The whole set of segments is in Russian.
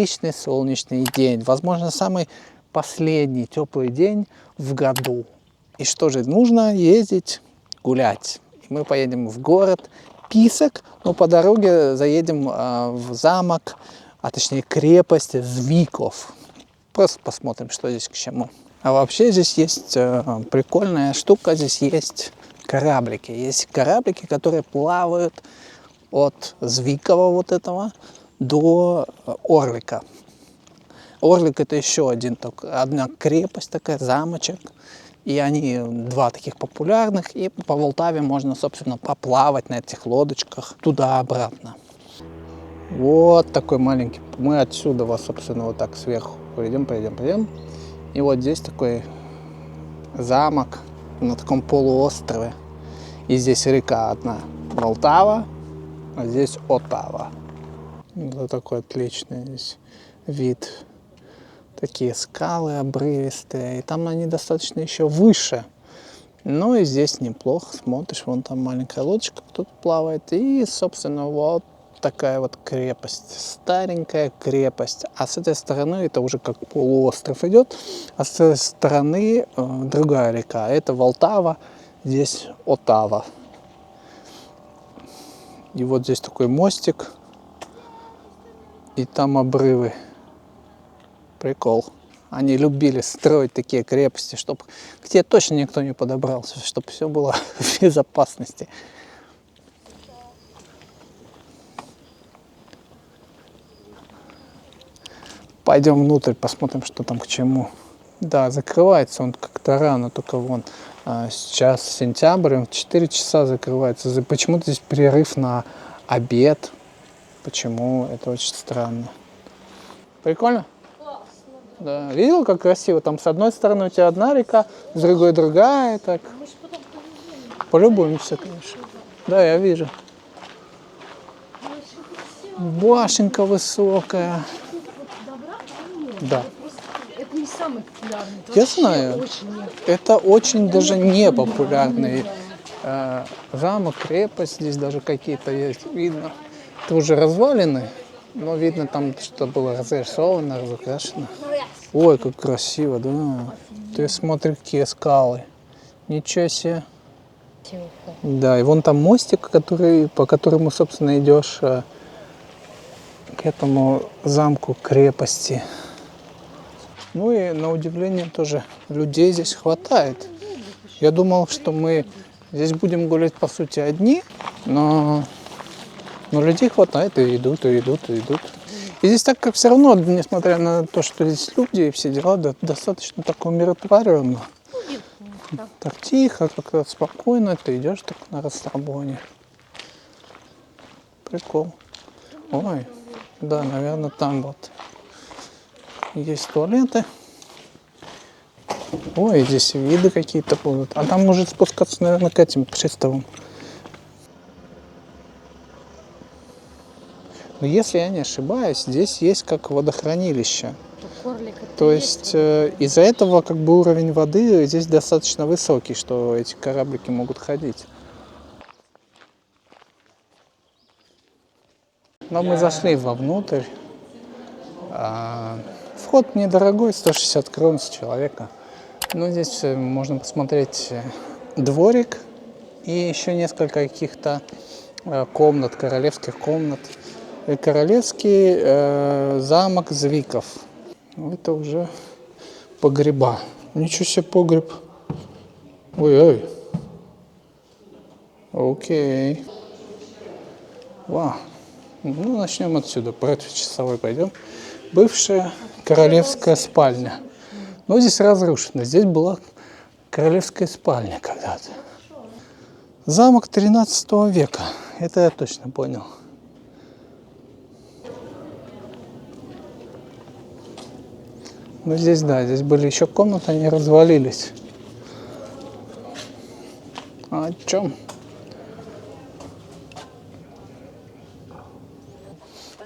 отличный солнечный день. Возможно, самый последний теплый день в году. И что же, нужно ездить гулять. И мы поедем в город Писок, но по дороге заедем в замок, а точнее крепость Звиков. Просто посмотрим, что здесь к чему. А вообще здесь есть прикольная штука, здесь есть кораблики. Есть кораблики, которые плавают от Звикова вот этого до Орлика. Орлик — это еще одна крепость, такая, замочек. И они два таких популярных. И по Волтаве можно, собственно, поплавать на этих лодочках туда-обратно. Вот такой маленький. Мы отсюда, собственно, вот так сверху пойдем. И вот здесь такой замок на таком полуострове. И здесь река одна, Волтава, а здесь Отава. Вот такой отличный здесь вид. Такие скалы обрывистые. И там они достаточно еще выше. Ну и здесь неплохо. Смотришь, вон там маленькая лодочка тут плавает. И, собственно, вот такая вот крепость. Старенькая крепость. А с этой стороны это уже как полуостров идет. А с этой стороны другая река. Это Волтава, здесь Отава. И вот здесь такой мостик. И там обрывы. Прикол. Они любили строить такие крепости, чтобы к тебе точно никто не подобрался, чтобы все было в безопасности. Пойдем внутрь, посмотрим, что там к чему. Да, закрывается он как-то рано, только вон. Сейчас сентябрь, в 4 часа закрывается. Почему-то здесь перерыв на обед. Почему? Это очень странно. Прикольно? Да. Видел, как красиво? Там с одной стороны у тебя одна река, с другой другая. Так. Полюбуемся, конечно. Да, я вижу. Башенка высокая. Да. Это не самый популярный. Я знаю. Это очень даже не популярный замок, крепость. Здесь даже какие-то есть. Видно. Это уже развалины. Но видно, там что было разрисовано, разукрашено. Ой, как красиво, да. Ты смотри, какие скалы. Ничего себе. Да, и вон там мостик, по которому, собственно, идешь к этому замку, крепости. Ну и, на удивление, тоже людей здесь хватает. Я думал, что мы здесь будем гулять, по сути, одни, но людей хватает, и идут. И здесь так как все равно, несмотря на то, что здесь люди и все дела, достаточно так умиротворенно. Так тихо, как-то спокойно, ты идешь так на расслабоне. Прикол. Ой, да, наверное, там вот есть туалеты. Ой, здесь виды какие-то будут. А там может спускаться, наверное, к этим приставам. Но если я не ошибаюсь, здесь есть как водохранилище. То есть из-за этого как бы уровень воды здесь достаточно высокий, что эти кораблики могут ходить. Но мы зашли вовнутрь. Вход недорогой, 160 крон с человека. Но здесь можно посмотреть дворик и еще несколько каких-то комнат, королевских комнат. Королевский замок Звиков. Это уже погреба. Ничего себе погреб. Ой-ой. Окей. Вау. Ну, начнем отсюда. Против часовой пойдем. Бывшая королевская спальня. Но здесь разрушено. Здесь была королевская спальня когда-то. Замок 13 века. Это я точно понял. Ну, здесь, да, здесь были еще комнаты, они развалились. А о чем?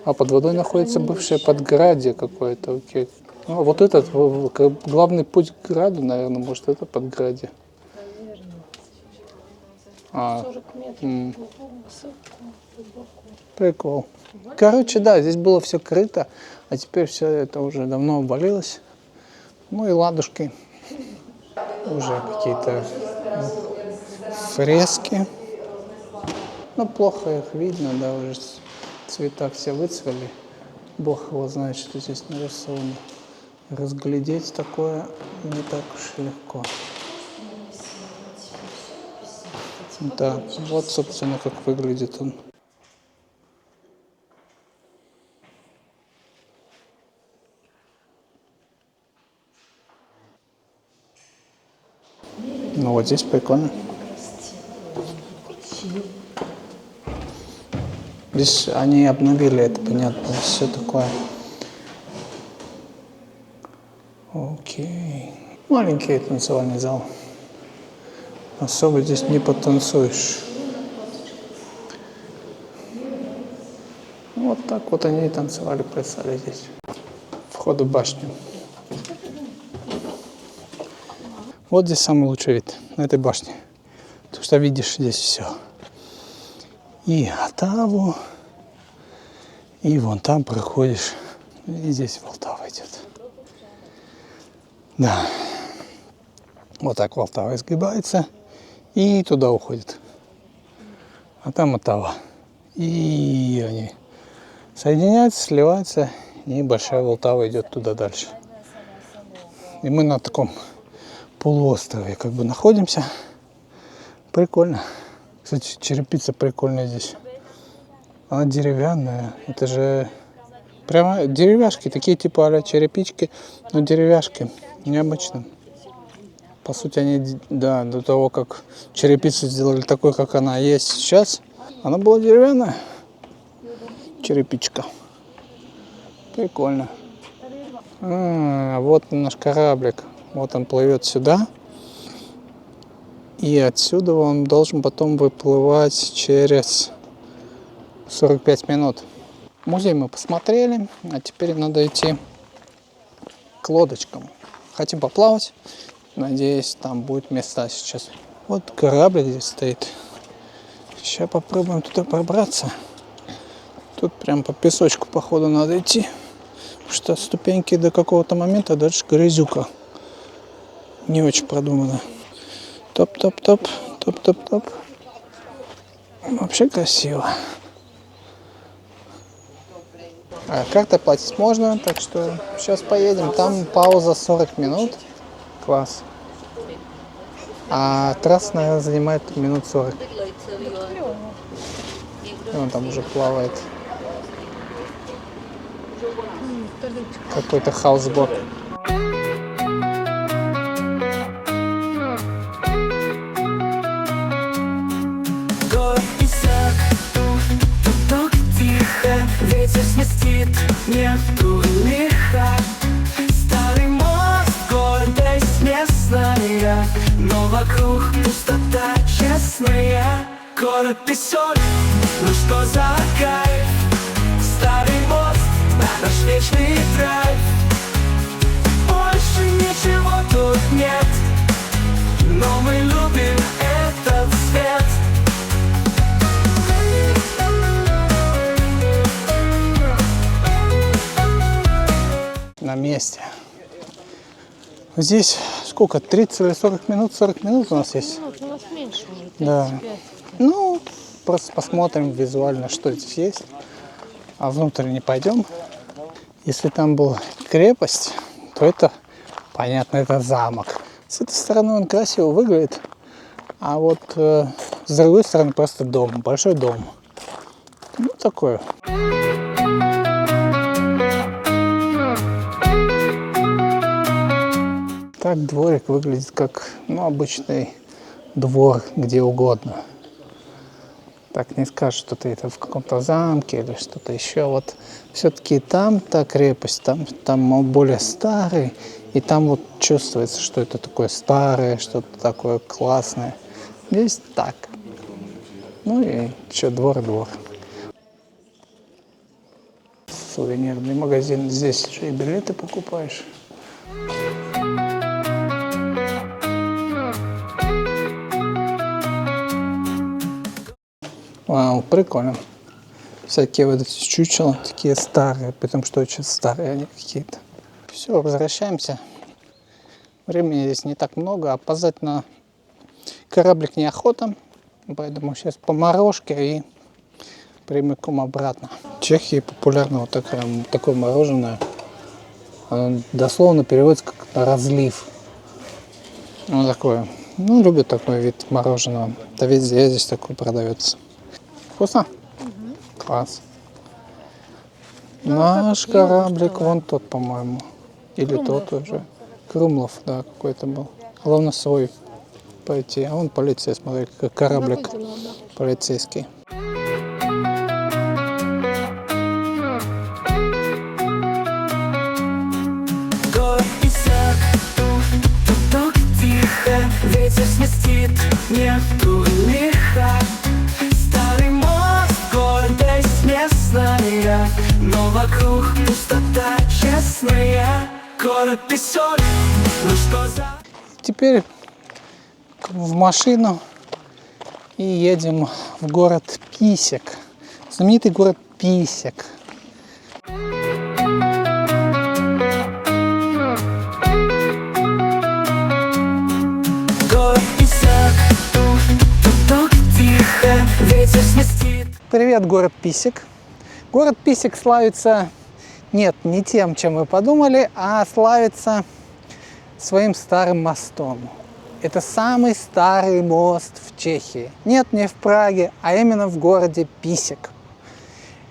А под водой находится бывшее подградье какое-то. Окей. Ну, вот этот главный путь к граду, наверное, может, это подградье. А, 40 метров. Высотку, глубоко. прикол. Короче, да, здесь было все крыто, а теперь все это уже давно обвалилось. Ну и ладушки. Уже какие-то фрески. Ну, плохо их видно, да, уже цвета все выцвели. Бог его знает, что здесь нарисовано. Разглядеть такое не так уж и легко. Да, вот, собственно, как выглядит он. Ну, вот здесь прикольно. Здесь они обновили это, понятно, все такое. Окей. Маленький танцевальный зал. Особо здесь не потанцуешь. Вот так вот они и танцевали, плясали здесь. Вход в башню. Вот здесь самый лучший вид, на этой башне. Потому что видишь здесь все. И Отаву, и вон там проходишь, и здесь Волтава идет. Да. Вот так Волтава изгибается и туда уходит. А там Отава. И они соединяются, сливаются, и большая Волтава идет туда дальше. И мы на таком полуострове как бы находимся. Прикольно. Кстати, черепица прикольная здесь. Она деревянная. Это же прямо деревяшки, такие типа а-ля черепички, но деревяшки. Необычно. По сути, они, да, до того, как черепицу сделали такой, как она есть сейчас, она была деревянная. Черепичка. Прикольно. Вот наш кораблик. Вот он плывет сюда. И отсюда он должен потом выплывать через 45 минут. Музей мы посмотрели, а теперь надо идти к лодочкам. Хотим поплавать. Надеюсь, там будут места сейчас. Вот корабль здесь стоит. Сейчас попробуем туда пробраться. Тут прям по песочку, походу, надо идти. Потому что ступеньки до какого-то момента, дальше грязюка. Не очень продумано. Топ-топ-топ, топ-топ-топ. Вообще красиво. Картой платить можно, так что сейчас поедем. Там пауза 40 минут. Класс. А трасса, наверное, занимает минут 40. И он там уже плавает. Какой-то хаусбот. Ветер сместит, нету лиха. Старый мост, гордость местная, но вокруг пустота честная. Город песок, ну что за кайф. Старый мост, наш вечный драйв. Больше ничего тут нет, но мы любим этот свет. На месте. Здесь сколько? 30 или 40 минут? 40 минут у нас есть? У нас меньше уже, 35. Да. Ну, просто посмотрим визуально, что здесь есть. А внутрь не пойдем. Если там была крепость, то это, понятно, это замок. С этой стороны он красиво выглядит. А вот с другой стороны просто дом, большой дом. Ну, такое. Так дворик выглядит как, ну, обычный двор где угодно. Так не скажешь, что ты это в каком-то замке или что-то еще. Вот все-таки там та крепость, там более старый, и там вот чувствуется, что это такое старое, что-то такое классное. Здесь так. Ну и еще двор. Сувенирный магазин. Здесь же и билеты покупаешь. Вау, прикольно. Всякие вот эти чучела, такие старые, потому что очень старые они какие-то. Все, возвращаемся. Времени здесь не так много, а опоздать на кораблик неохота. Поэтому сейчас по морожке и прямиком обратно. В Чехии популярно вот такое мороженое. Оно дословно переводится как разлив. Ну, такое. Ну, любят такой вид мороженого. Да везде здесь такое продается. Вкусно? Класс. Наш кораблик вон тот, по-моему. Или тот уже. Крумлов, да, какой-то был. Главное свой пойти. А вон полиция, смотри, как кораблик полицейский. Город Писек, тут тихо, ветер сместит, нету лиха. Старый мост, гордость местная, но вокруг пустота честная. Город Песок, ну что за... Теперь в машину и едем в город Писек. Знаменитый город Писек. Город Писек, тут тихо, ветер сместит. Привет, город Писек. Город Писек славится, нет, не тем, чем вы подумали, а славится своим старым мостом. Это самый старый мост в Чехии. Нет, не в Праге, а именно в городе Писек.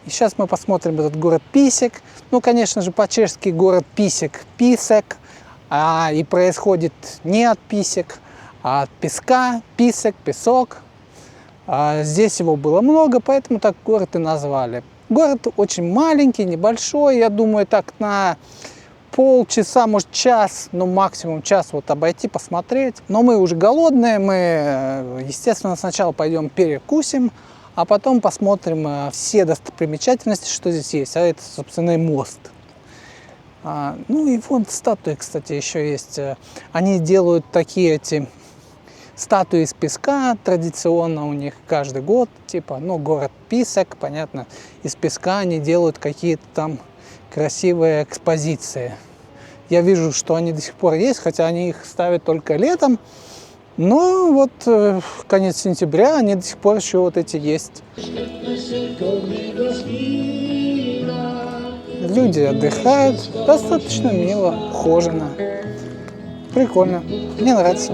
И сейчас мы посмотрим этот город Писек. Ну, конечно же, по-чешски город Писек – Писек. И происходит не от писек, а от песка, писек, песок. Здесь его было много, поэтому так город и назвали. Город очень маленький, небольшой, я думаю, так на полчаса, может час, ну максимум час вот обойти, посмотреть. Но мы уже голодные, мы, естественно, сначала пойдем перекусим, а потом посмотрим все достопримечательности, что здесь есть. А это, собственно, и мост. Ну и вон статуи, кстати, еще есть. Они делают такие эти статуи из песка, традиционно у них каждый год, типа, ну, город Писек, понятно, из песка они делают какие-то там красивые экспозиции. Я вижу, что они до сих пор есть, хотя они их ставят только летом, но вот конец сентября, они до сих пор еще вот эти есть. Люди отдыхают, достаточно мило, ухоженно. Прикольно, мне нравится.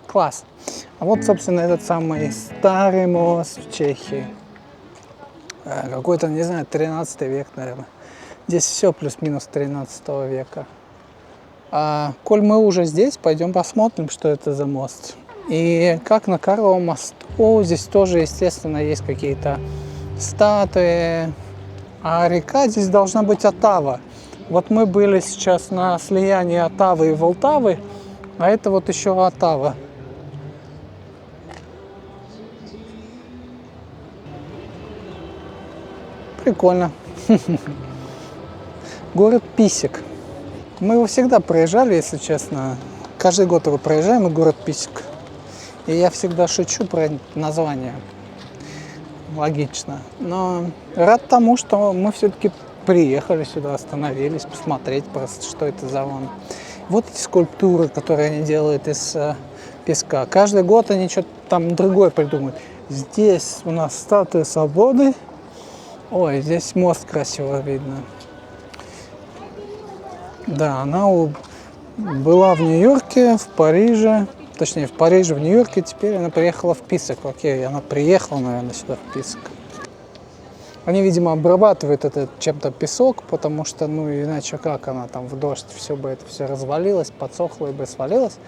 Класс. А вот, собственно, этот самый старый мост в Чехии. Какой-то, не знаю, 13 век, наверное. Здесь все плюс-минус 13 века. Коль мы уже здесь, пойдем посмотрим, что это за мост. И как на Карловом мосту, здесь тоже, естественно, есть какие-то статуи. А река здесь должна быть Отава. Вот мы были сейчас на слиянии Отавы и Волтавы, а это вот еще Отава. Прикольно. Город Писек. Мы его всегда проезжали, если честно. Каждый год его проезжаем, и город Писек. И я всегда шучу про название. Логично. Но рад тому, что мы все-таки приехали сюда, остановились, посмотреть просто, что это за вон. Вот эти скульптуры, которые они делают из песка. Каждый год они что-то там другое придумают. Здесь у нас статуя свободы. Ой, здесь мост красиво видно. Да, она была в Нью-Йорке, в Париже. Точнее, в Париже, в Нью-Йорке. Теперь она приехала в Писек. Окей, она приехала, наверное, сюда, в Писек. Они, видимо, обрабатывают этот чем-то песок, потому что, ну, иначе как она там в дождь, все бы это все развалилось, подсохло и бы свалилось.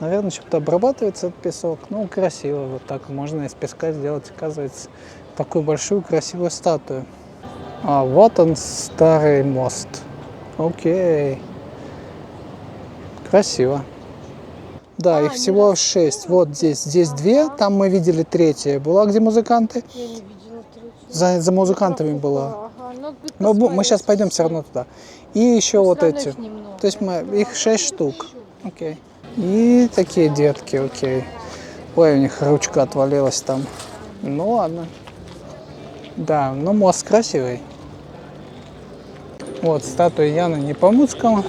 Наверное, что-то обрабатывается этот песок. Ну, красиво. Вот так можно из песка сделать, оказывается, такую большую красивую статую. А вот он, старый мост. Окей. Красиво. Да, их всего 6. Вот здесь 2, там мы видели 3. Была, где музыканты? Я не видела третью. За музыкантами была. Ага, надо будет Но мы посмотреть. сейчас пойдем все равно туда. И еще вот Остальных эти. немного. То есть их 6 штук. окей. И такие детки, окей. Ой, у них ручка отвалилась там. Ну ладно. Да, но мост красивый. Вот статуя Яна Непомуцкого.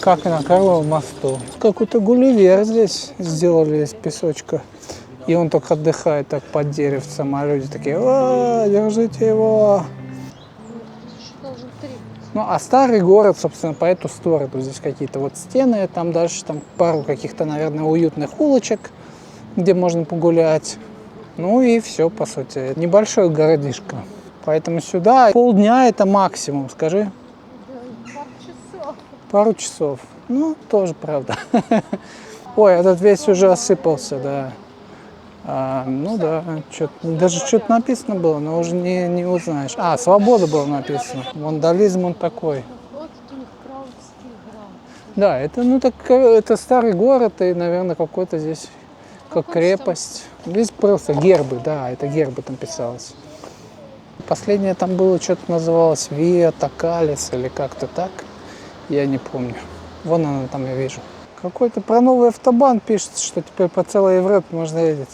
Как на Карловом мосту. Какой-то Гулливер здесь сделали из песочка. И он только отдыхает так под деревцем, а люди такие: «О, держите его!» Ну, а старый город, собственно, по эту сторону. Здесь какие-то вот стены, там дальше там пару каких-то, наверное, уютных улочек, где можно погулять. Ну и все, по сути. Небольшой городишко. Поэтому сюда полдня это максимум, скажи. Пару часов. Пару часов. Ну, тоже правда. Ой, этот весь уже осыпался, да. Ну да, даже что-то написано было, но уже не узнаешь. Свобода было написано. Вандализм он такой. Вот у них Праутский град. Да, это старый город и, наверное, какой-то здесь как крепость. Здесь просто гербы, да, это гербы там писалось. Последнее там было, что-то называлось Виа Такалис или как-то так. Я не помню. Вон она там, я вижу. Какой-то про новый автобан пишется, что теперь по целой Европе можно ездить.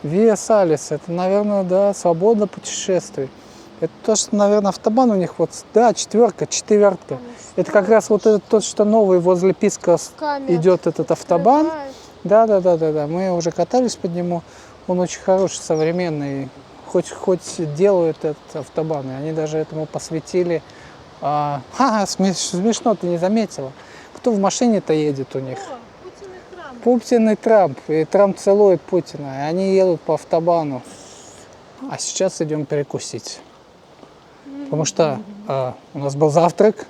Виа Салис, это, наверное, да, свобода путешествий. Это то, что, наверное, автобан у них вот, да, четверка. Это как раз вот этот тот, что новый возле Писка идет этот автобан. Да, мы уже катались под нему. Он очень хороший, современный. Хоть делают этот автобан. И они даже этому посвятили. Смешно, ты не заметила. Кто в машине-то едет у них? Путин и Трамп. И Трамп целует Путина. И они едут по автобану. А сейчас идем перекусить. Потому что у нас был завтрак,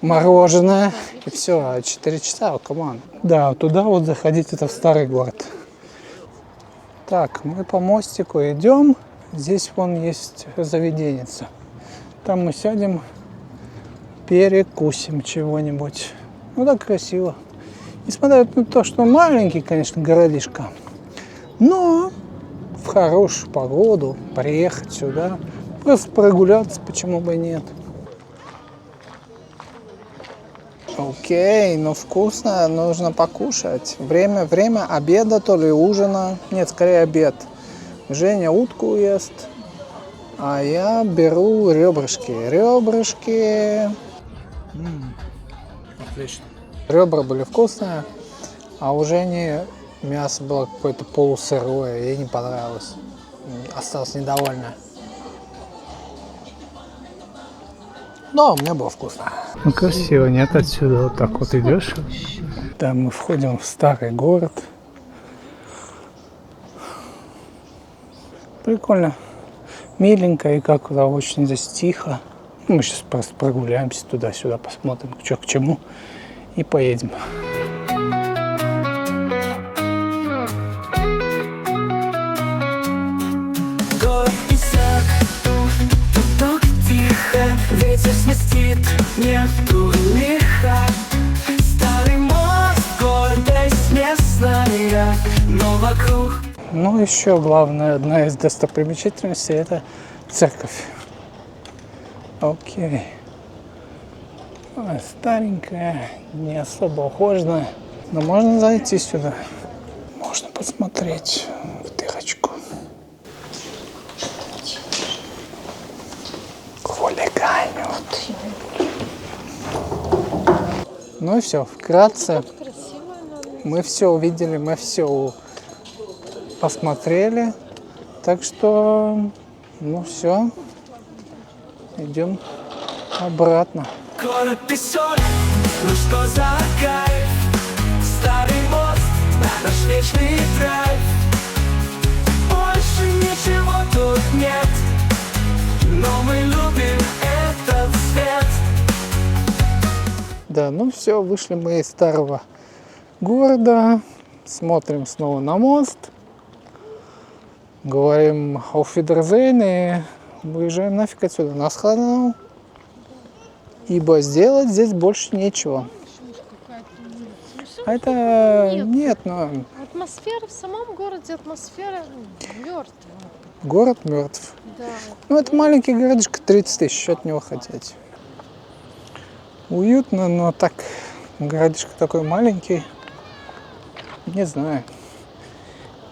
мороженое, и все, 4 часа, команд. Да, туда вот заходить, это в старый город. Так, мы по мостику идем. Здесь вон есть заведенница. Там мы сядем, перекусим чего-нибудь. Ну так красиво. Несмотря на то, что маленький, конечно, городишко, но в хорошую погоду приехать сюда, просто прогуляться, почему бы и нет. Окей, но вкусно, нужно покушать. Время обеда, то ли ужина. Нет, скорее обед. Женя утку ест, а я беру ребрышки. Отлично. Ребра были вкусные, а у Жени мясо было какое-то полусырое, ей не понравилось. Осталась недовольна. Но мне было вкусно. Ну красиво, нет, отсюда вот так вот идешь. Да, мы входим в старый город. Прикольно. Миленько и как-то очень здесь тихо. Мы сейчас просто прогуляемся туда-сюда, посмотрим, что к чему, и поедем. Город Исаак, тут так тихо, ветер сместит, нету лиха. Старый мост, гордость местная, но вокруг. Ну, еще главное, одна из достопримечательностей – это церковь. Окей. Старенькая, не особо ухоженная, но можно зайти сюда. Можно посмотреть в дырочку. Хулиганят. Ну и все, вкратце. Мы все увидели, мы все посмотрели. Так что, ну все, идем обратно. Город песок, ну что за кайф. Старый мост, наш вечный драйв. Больше ничего тут нет, но мы любим этот свет. Да, ну все, вышли мы из старого города, смотрим снова на мост, говорим auf Wiedersehen и выезжаем нафиг отсюда, на Схану, ибо сделать здесь больше нечего. А это нет, но Атмосфера в самом городе, атмосфера мертвая. город мертв. Да. Ну это маленький городишко, 30 тысяч, от него хотеть. Уютно, но так Городишко такой маленький. Не знаю.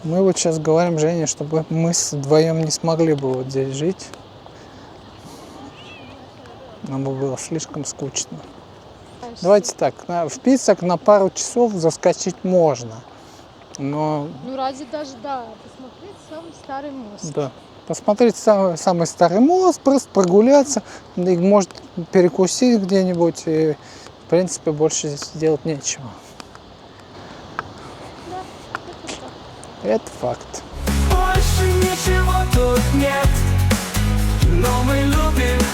Мы вот сейчас говорим Жене, чтобы мы вдвоем не смогли бы вот здесь жить. Нам бы было слишком скучно. Давайте так, в Писок на пару часов заскочить можно. Но Ну, ради даже, да, посмотреть самый старый мост. да, посмотреть самый старый мост, просто прогуляться, и, может перекусить где-нибудь. И, в принципе, больше здесь делать нечего. Да, это так. Это факт. Больше ничего тут нет, но мы любим